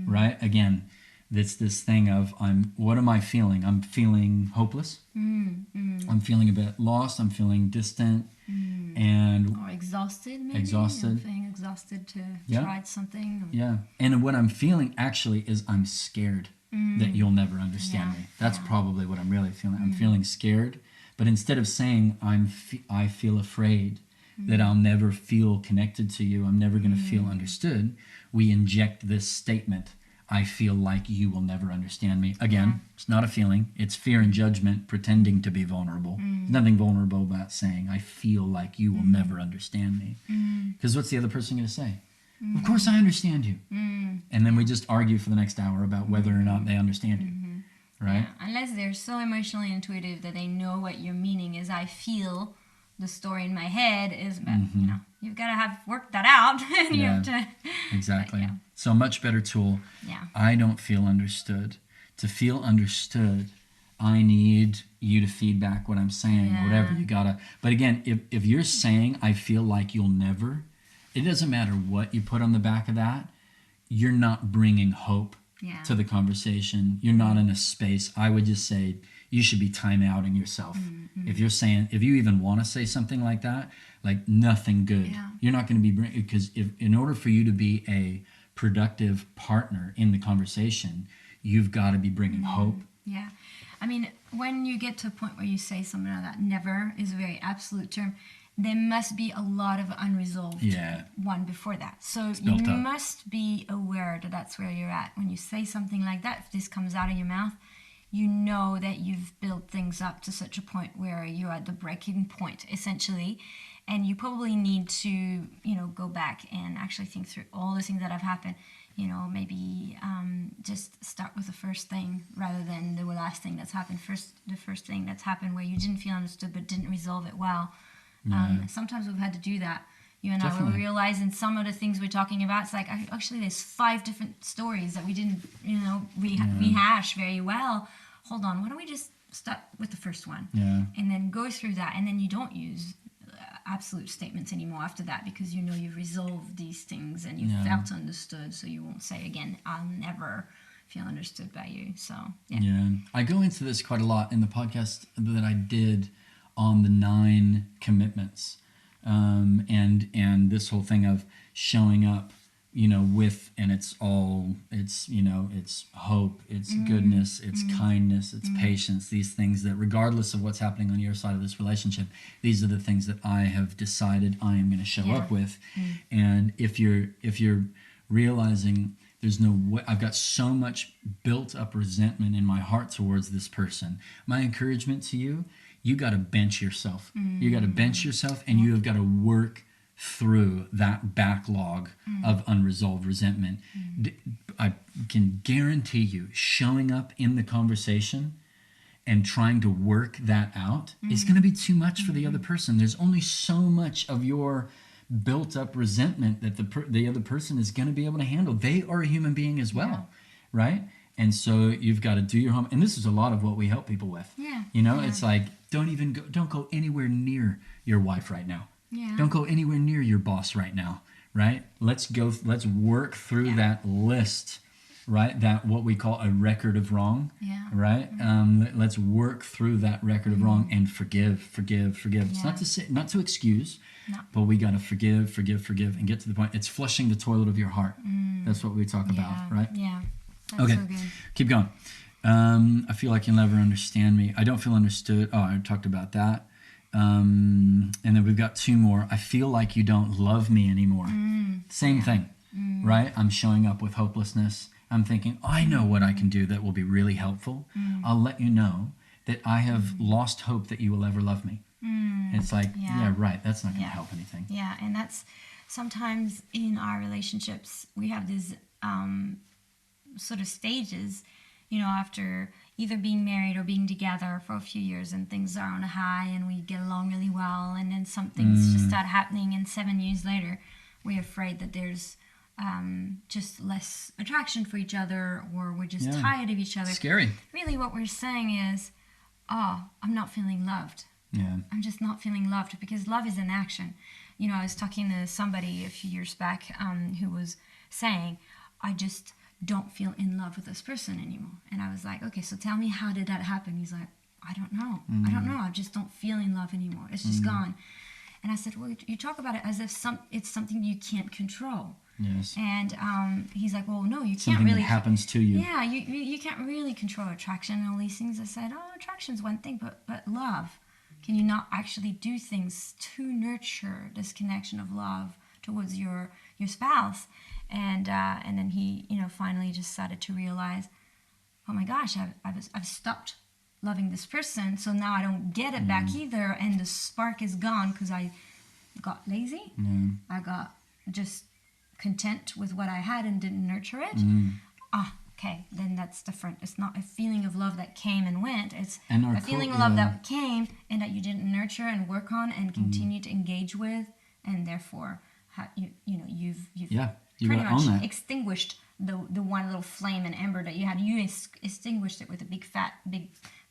Right? Again, it's this thing of what am I feeling? I'm feeling hopeless. I'm feeling a bit lost. I'm feeling distant. Or exhausted, maybe. Exhausted. I'm feeling exhausted to try something. And what I'm feeling actually is I'm scared that you'll never understand me. That's probably what I'm really feeling. I'm feeling scared. But instead of saying I feel afraid that I'll never feel connected to you, I'm never going to feel understood, we inject this statement, I feel like you will never understand me. Again, it's not a feeling. It's fear and judgment pretending to be vulnerable. There's nothing vulnerable about saying, I feel like you will never understand me. Because what's the other person going to say? Of course I understand you. And then we just argue for the next hour about whether or not they understand you. Right? Unless they're so emotionally intuitive that they know what your meaning is. I feel the story in my head is, but, you've got to have worked that out. And you have to, exactly. So a much better tool. I don't feel understood. To feel understood, I need you to feedback what I'm saying, or whatever. You gotta. But again, if you're saying I feel like you'll never, it doesn't matter what you put on the back of that. You're not bringing hope to the conversation. You're not in a space. I would just say you should be time-outing yourself. If you're saying, if you even want to say something like that, like nothing good. You're not going to be, because in order for you to be a productive partner in the conversation, you've got to be bringing hope. I mean, when you get to a point where you say something like that, never is a very absolute term, there must be a lot of unresolved one before that. So you must be aware that that's where you're at. When you say something like that, if this comes out of your mouth, you know that you've built things up to such a point where you're at the breaking point, essentially. And you probably need to, go back and actually think through all the things that have happened. Maybe just start with the first thing rather than the last thing that's happened. The first thing that's happened where you didn't feel understood but didn't resolve it well. Sometimes we've had to do that. You and I will realize in some of the things we're talking about, it's like, actually there's 5 different stories that we didn't, rehash very well. Hold on, why don't we just start with the first one? And then go through that, and then you don't use absolute statements anymore after that, because you've resolved these things and you felt understood, so you won't say again, I'll never feel understood by you. So I go into this quite a lot in the podcast that I did on the 9 commitments, and this whole thing of showing up with, and it's hope, it's goodness, it's kindness, it's patience, these things that regardless of what's happening on your side of this relationship, these are the things that I have decided I am going to show up with. And if you're realizing there's no way, I've got so much built up resentment in my heart towards this person, my encouragement to you, you got to bench yourself. You got to bench yourself, and you have got to work through that backlog of unresolved resentment. I can guarantee you, showing up in the conversation and trying to work that out is going to be too much for the other person. There's only so much of your built up resentment that the other person is going to be able to handle. They are a human being as well, right? And so you've got to do your home. And this is a lot of what we help people with. It's like, don't go anywhere near your wife right now. Don't go anywhere near your boss right now, right? Let's work through that list, right? That what we call a record of wrong, right? Let's work through that record of wrong and forgive. It's not to excuse, No. But we got to forgive, and get to the point. It's flushing the toilet of your heart. That's what we talk about, right? Yeah. That's Okay, so good. keep going. I feel like you'll never understand me. I don't feel understood. Oh, I talked about that. And then we've got two more. I feel like you don't love me anymore. Same thing, right? I'm showing up with hopelessness. I'm thinking, I know what I can do that will be really helpful. I'll let you know that I have lost hope that you will ever love me. It's like, yeah, right. That's not going to help anything. Yeah, and that's sometimes in our relationships, we have these sort of stages, after either being married or being together for a few years, and things are on a high and we get along really well, and then some things just start happening, and 7 years later we're afraid that there's just less attraction for each other, or we're just tired of each other. Scary. Really what we're saying is, I'm not feeling loved. I'm just not feeling loved, because love is an action. I was talking to somebody a few years back who was saying, I just don't feel in love with this person anymore. And I was like, okay, so tell me, how did that happen? He's like, I don't know. I don't know. I just don't feel in love anymore. It's just gone. And I said, well, you talk about it as if it's something you can't control. Yes. And he's like, well, no, you can't Something really. that happens to you. Yeah, you can't really control attraction and all these things. I said, attraction's one thing, but love. Can you not actually do things to nurture this connection of love towards your spouse? And then he, finally just started to realize, oh my gosh, I've stopped loving this person, so now I don't get it back either, and the spark is gone because I got lazy. I got just content with what I had and didn't nurture it. Okay, then that's different. It's not a feeling of love that came and went. It's a feeling of love that came and that you didn't nurture and work on and continue to engage with, and therefore, you've pretty much extinguished the one little flame and ember that you had. You extinguished it with a big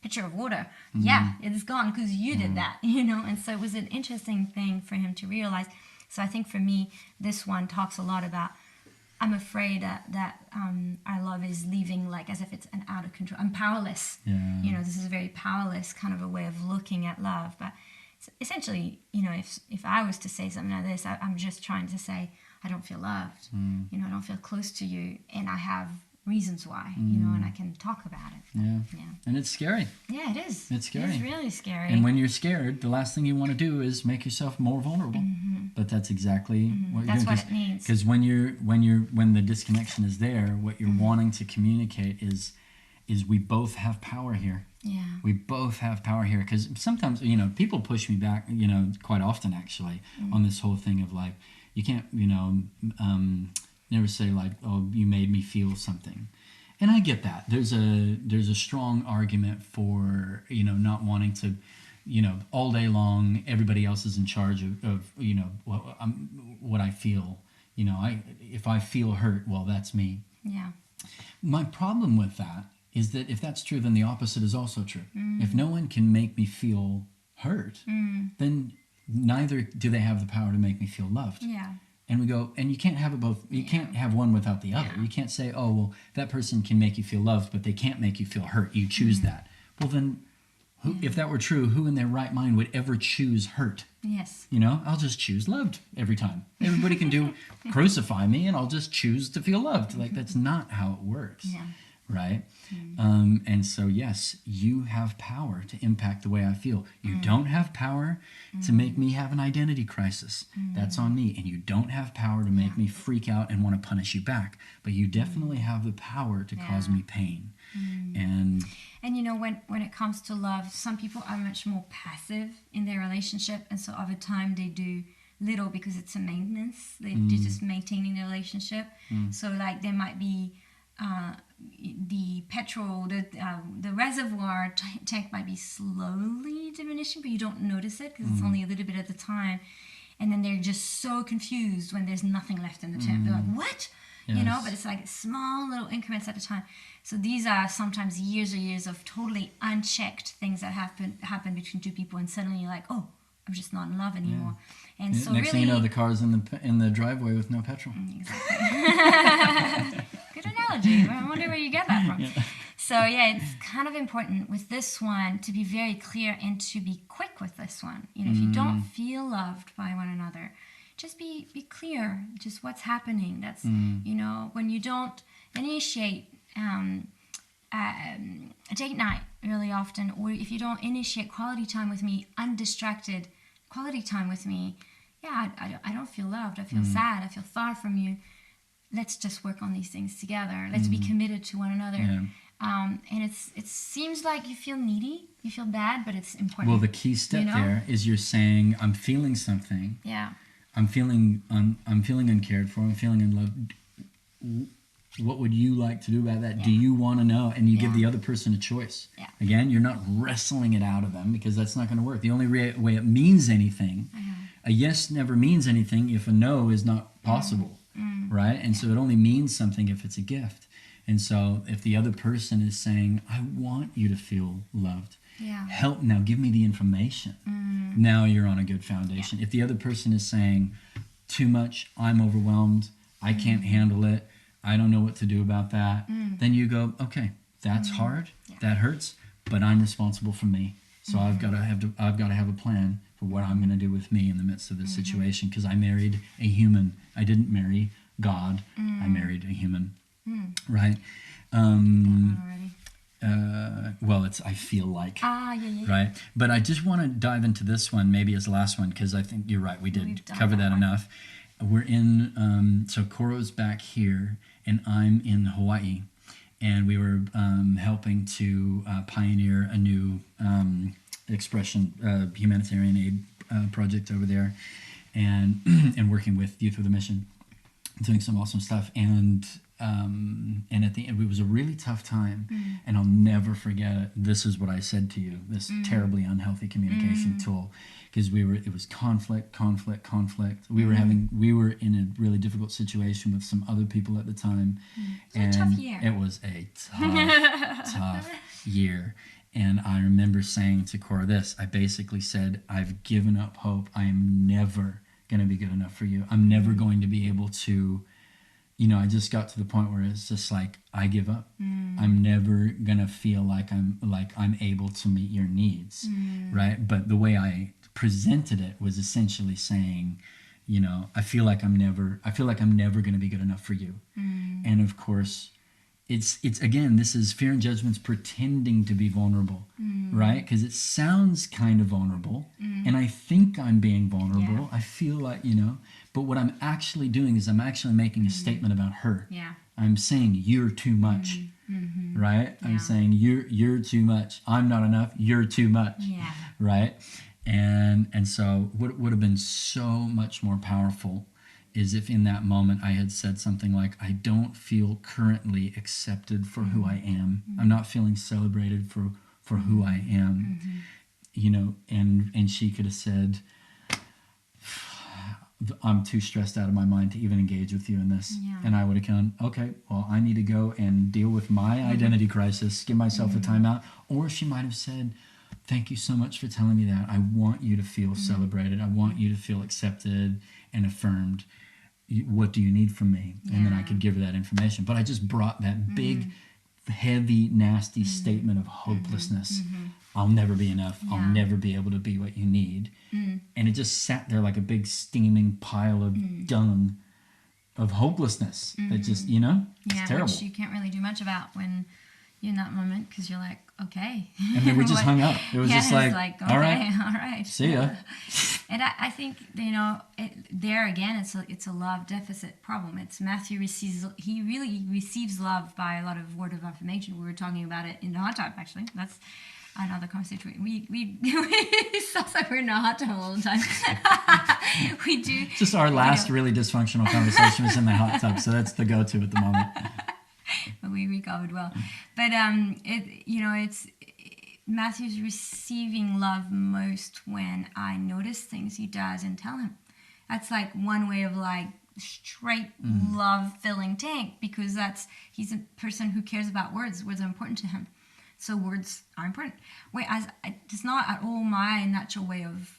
pitcher of water. Yeah, it's gone because you did that, And so it was an interesting thing for him to realize. So I think for me, this one talks a lot about, I'm afraid that our love is leaving, like, as if it's an out of control. I'm powerless. Yeah. This is a very powerless kind of a way of looking at love. But essentially, if I was to say something like this, I'm just trying to say, I don't feel loved. I don't feel close to you, and I have reasons why. And I can talk about it. Yeah. And it's scary. Yeah, it is. It's scary. It's really scary. And when you're scared, the last thing you want to do is make yourself more vulnerable. But that's exactly what you're doing. That's what it needs. Because when the disconnection is there, what you're wanting to communicate is we both have power here. Yeah. We both have power here. Because sometimes, people push me back, quite often actually, on this whole thing of like, you can't, never say like, oh, you made me feel something. And I get that. There's a strong argument for, not wanting to, all day long, everybody else is in charge of what I feel. If I feel hurt, well, that's me. Yeah. My problem with that is that if that's true, then the opposite is also true. If no one can make me feel hurt, then neither do they have the power to make me feel loved. Yeah. And we go, and you can't have it both. You can't have one without the other. You can't say, oh, well, that person can make you feel loved, but they can't make you feel hurt. You choose that. Well, then, if that were true, who in their right mind would ever choose hurt? Yes. I'll just choose loved every time. Everybody can crucify me, and I'll just choose to feel loved. Like, that's not how it works. Yeah. Right? And so, yes, you have power to impact the way I feel. You don't have power to make me have an identity crisis. That's on me. And you don't have power to make me freak out and want to punish you back. But you definitely have the power to cause me pain. And when it comes to love, some people are much more passive in their relationship. And so over time they do little because it's a maintenance. They're just maintaining the relationship. So like there might be the petrol, the reservoir tank might be slowly diminishing, but you don't notice it because it's only a little bit at the time. And then they're just so confused when there's nothing left in the tank. They're like, what? Yes. But it's like small little increments at a time. So these are sometimes years or years of totally unchecked things that happen between two people, and suddenly you're like, oh, I'm just not in love anymore. And so next really, thing you know, the car's in the driveway with no petrol. Exactly. Good analogy. I wonder where you get that from. So yeah, it's kind of important with this one to be very clear and to be quick with this one. You know, if you don't feel loved by one another, just be clear, just what's happening. That's, you know, when you don't initiate a date night really often, or if you don't initiate quality time with me, undistracted quality time with me, yeah, I don't feel loved. I feel sad. I feel far from you. Let's just work on these things together. Let's be committed to one another. Yeah. And it seems like you feel needy, you feel bad, but it's important. Well, the key step there is you're saying, I'm feeling something. Yeah. I'm feeling uncared for. I'm feeling unloved. What would you like to do about that? Yeah. Do you want to know? And you give the other person a choice. Yeah. Again, you're not wrestling it out of them, because that's not going to work. The only way it means anything, a yes never means anything if a no is not possible, right? And so it only means something if it's a gift. And so if the other person is saying, I want you to feel loved, help now, give me the information. Now you're on a good foundation. If the other person is saying, too much, I'm overwhelmed, I can't handle it, I don't know what to do about that, then you go, okay, that's hard, that hurts, but I'm responsible for me. So I've got to have a plan for what I'm going to do with me in the midst of this situation, because I married a human. I didn't marry God. I married a human. Right? Well, it's I feel like. Right? But I just want to dive into this one maybe as the last one, because I think you're right. We did cover that enough. We're in, so Cora's back here, and I'm in Hawaii. And we were helping to pioneer a new expression, humanitarian aid project over there, and and working with Youth with a Mission, doing some awesome stuff. And at the end, it was a really tough time, and I'll never forget it. This is what I said to you, this terribly unhealthy communication tool, because it was conflict. We were in a really difficult situation with some other people at the time. It was a tough year. It was a tough year. And I remember saying to Cora this, I basically said, I've given up hope. I am never going to be good enough for you. I'm never going to be able to, I just got to the point where it's just like, I give up. I'm never going to feel like I'm able to meet your needs, right? But the way I presented it was essentially saying, I feel like I'm never going to be good enough for you. And of course, it's again, this is fear and judgment's pretending to be vulnerable, right? Because it sounds kind of vulnerable, and I think I'm being vulnerable. I feel like, but what I'm actually doing is I'm actually making a statement about her. Yeah. I'm saying you're too much, right? Yeah. I'm saying you're too much. I'm not enough. You're too much, right? And so what would have been so much more powerful is if in that moment I had said something like, I don't feel currently accepted for who I am. I'm not feeling celebrated for who I am. And she could have said, I'm too stressed out of my mind to even engage with you in this. Yeah. And I would have gone, okay, well, I need to go and deal with my identity crisis, give myself a timeout. Or she might have said, thank you so much for telling me that. I want you to feel celebrated. I want you to feel accepted and affirmed. What do you need from me? And then I could give her that information. But I just brought that big, heavy, nasty statement of hopelessness. I'll never be enough. I'll never be able to be what you need. And it just sat there like a big steaming pile of dung of hopelessness. That just, it's terrible. Which you can't really do much about when you're in that moment, because you're like, okay. And then we just hung up. It was just like okay, all right. See ya. And I think, there again, it's a love deficit problem. It's Matthew really receives love by a lot of word of affirmation. We were talking about it in the hot tub, actually. That's another conversation. It sounds like we're in a hot tub all the time. We do. Just our last really dysfunctional conversation was in the hot tub, so that's the go-to at the moment. But we recovered well. But it's Matthew's receiving love most when I notice things he does and tell him. That's like one way of like straight love filling tank, because he's a person who cares about words. Words are important to him. So words are important. Whereas it's not at all my natural way of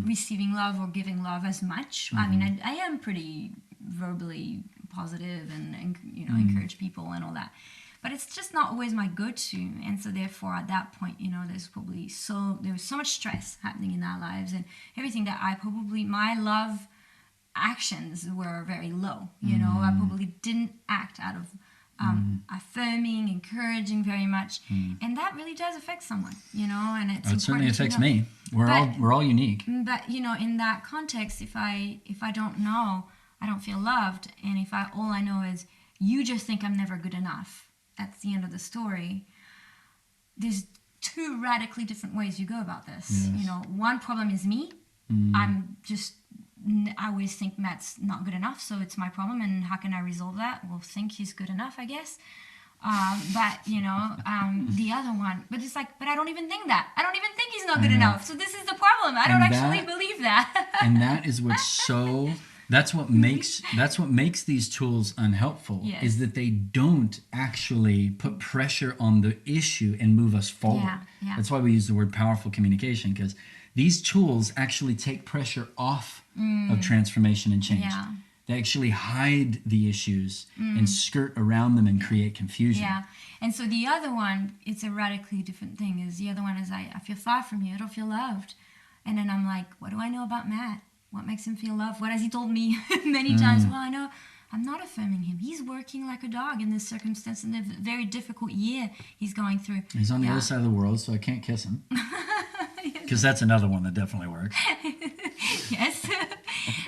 receiving love or giving love as much. I mean, I am pretty verbally positive and encourage people and all that. but it's just not always my go-to. And so therefore at that point, you know, there was so much stress happening in our lives, and everything that my love actions were very low. You know, I probably didn't act out of affirming, encouraging very much, and that really does affect someone, you know. And it certainly affects me. We're all unique. But you know, in that context, if I don't know, I don't feel loved, and if all I know is you just think I'm never good enough, that's the end of the story. There's two radically different ways you go about this. Yes. You know, one problem is me. I always think Matt's not good enough, so it's my problem, and how can I resolve that? Well, think he's good enough, I guess. But, you know, the other one, but it's like, but I don't even think that. I don't even think he's not good enough. So this is the problem. I don't actually believe that. And that is what's that's what makes these tools unhelpful, yes. is that they don't actually put pressure on the issue and move us forward. Yeah. That's why we use the word powerful communication, because these tools actually take pressure off of transformation and change. Yeah. They actually hide the issues and skirt around them and create confusion. Yeah. And so the other one, it's a radically different thing. The other one is I feel far from you. I don't feel loved. And then I'm like, what do I know about Matt? What makes him feel loved? What has he told me many times? Well, I know I'm not affirming him. He's working like a dog in this circumstance, in a very difficult year he's going through. He's on the other side of the world, so I can't kiss him. Because that's another one that definitely works. Yes.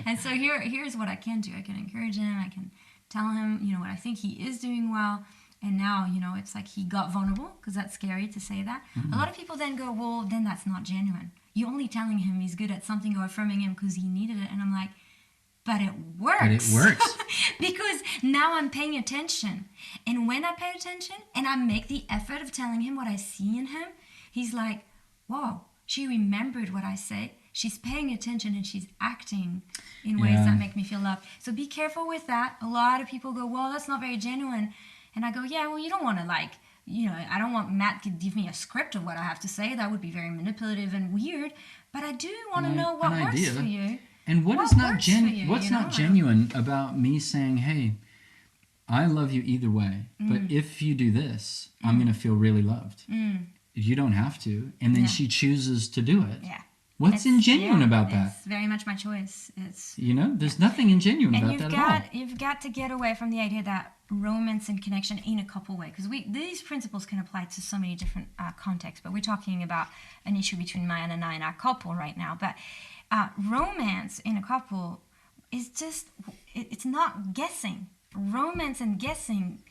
And so here's what I can do. I can encourage him. I can tell him, you know, what I think he is doing well. And now, you know, it's like he got vulnerable, because that's scary to say that. A lot of people then go, well, then that's not genuine. You're only telling him he's good at something or affirming him because he needed it. And I'm like, but it works. But it works. Because now I'm paying attention. And when I pay attention and I make the effort of telling him what I see in him, he's like, whoa, she remembered what I say. She's paying attention and she's acting in ways that make me feel loved. So be careful with that. A lot of people go, well, that's not very genuine. And I go, yeah, well, you don't want to I don't want Matt to give me a script of what I have to say. That would be very manipulative and weird. But I do want to know what works for you. And what's not genuine about me saying, hey, I love you either way, but if you do this, I'm going to feel really loved. You don't have to. And then she chooses to do it. Yeah. What's ingenuine about that? It's very much my choice. There's nothing ingenuine about that at all. You've got to get away from the idea that romance and connection in a couple way, because these principles can apply to so many different contexts, but we're talking about an issue between Mayan and I and our couple right now. But romance in a couple is just, it's not guessing. Romance and guessing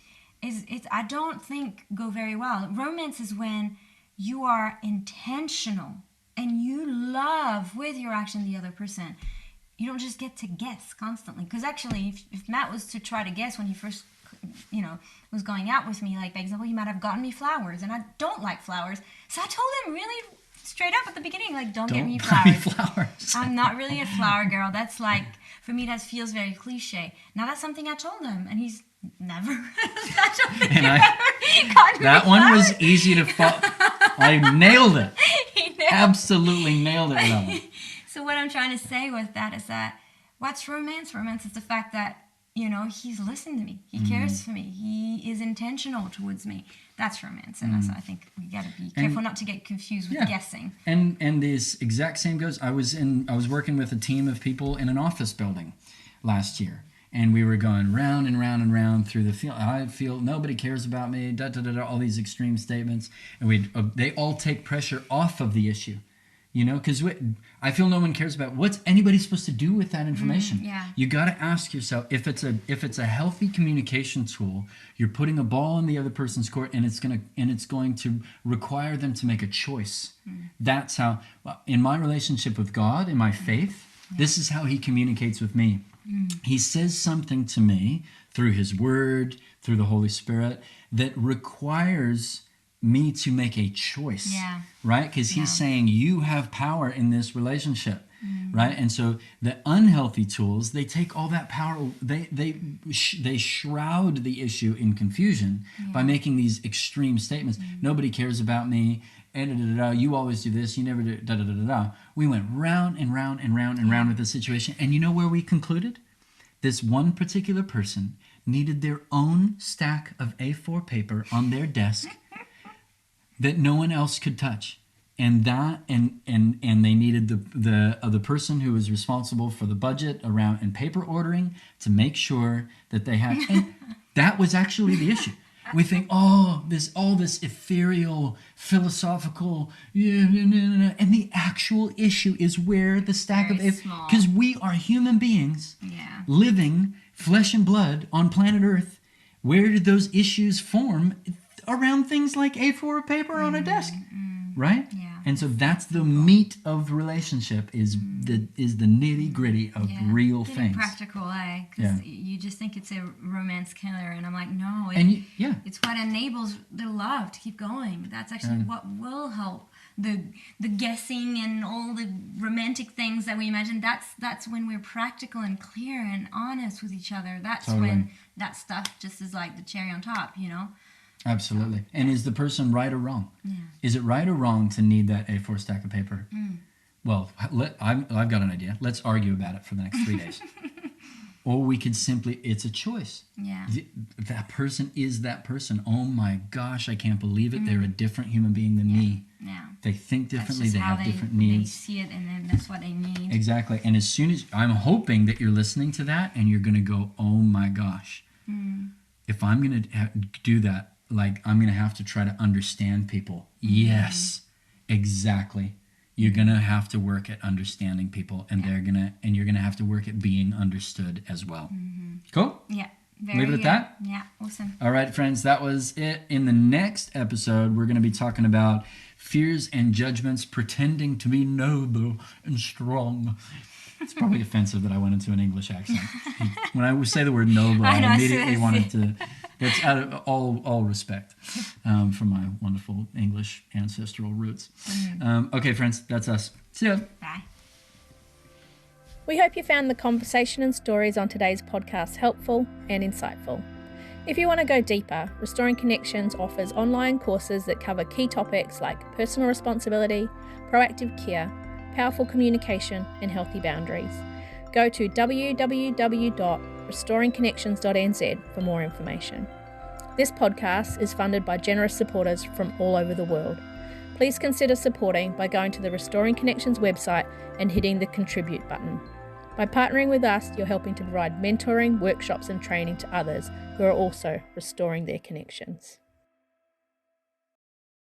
I don't think go very well. Romance is when you are intentional and you love with your action the other person. You don't just get to guess constantly. Because actually, if Matt was to try to guess when he first, was going out with me, like, for example, he might have gotten me flowers, and I don't like flowers. So I told him really straight up at the beginning, like, don't get me flowers. I'm not really a flower girl. That's like, for me, that feels very cliche. Now that's something I told him, and he's never. That one was easy to follow. I nailed it. Absolutely nailed it. With that one. So what I'm trying to say with that is that what's romance? Romance is the fact that, he's listening to me. He cares for me. He is intentional towards me. That's romance. And I think we got to be careful not to get confused with guessing. And this exact same goes. I was working with a team of people in an office building last year. And we were going round and round and round through the field. I feel nobody cares about me, all these extreme statements. And they all take pressure off of the issue. Because I feel no one cares about what's anybody supposed to do with that information. You got to ask yourself, if it's a healthy communication tool, you're putting a ball in the other person's court, and it's going to require them to make a choice. That's how, in my relationship with God, in my faith, this is how He communicates with me. He says something to me through His Word, through the Holy Spirit, that requires me to make a choice, right? Because He's saying, you have power in this relationship, right? And so the unhealthy tools, they take all that power, they shroud the issue in confusion by making these extreme statements. Nobody cares about me. You always do this. You never do. We went round and round and round and round with the situation. And you know where we concluded? This one particular person needed their own stack of A4 paper on their desk that no one else could touch. And they needed the person who was responsible for the budget around and paper ordering to make sure that they had, and that was actually the issue. We think, all this ethereal, philosophical, and the actual issue is where the stack Very of, small. because we are human beings living flesh and blood on planet Earth. Where did those issues form? Around things like A4 paper on a desk, right? Yeah. And so that's the meat of relationship is the nitty gritty of real Getting things. practical, because you just think it's a romance killer, and I'm like, no, it's what enables the love to keep going. That's actually what will help the guessing and all the romantic things that we imagine. That's when we're practical and clear and honest with each other. That's when that stuff just is like the cherry on top, you know. Absolutely. And is the person right or wrong? Yeah. Is it right or wrong to need that A4 stack of paper? Well, I've got an idea. Let's argue about it for the next 3 days. Or we could simply, it's a choice. Yeah. That person is that person. Oh my gosh, I can't believe it. They're a different human being than me. Yeah. They think differently. That's just They how have different needs. They see it, and then that's what they need. Exactly. And as soon as, I'm hoping that you're listening to that and you're going to go, oh my gosh, if I'm going to do that, like, I'm going to have to try to understand people. Yes, exactly. You're going to have to work at understanding people, and you're going to have to work at being understood as well. Cool? Yeah. Leave it at that? Yeah, awesome. All right, friends, that was it. In the next episode, we're going to be talking about fears and judgments pretending to be noble and strong. It's probably offensive that I went into an English accent. When I say the word noble, I immediately wanted to... That's out of all respect from my wonderful English ancestral roots. Okay, friends, that's us. See ya. Bye. We hope you found the conversation and stories on today's podcast helpful and insightful. If you want to go deeper, Restoring Connections offers online courses that cover key topics like personal responsibility, proactive care, powerful communication, and healthy boundaries. Go to www.restoringconnections.nz for more information. This podcast is funded by generous supporters from all over the world. Please consider supporting by going to the Restoring Connections website and hitting the Contribute button. By partnering with us, you're helping to provide mentoring, workshops, and training to others who are also restoring their connections.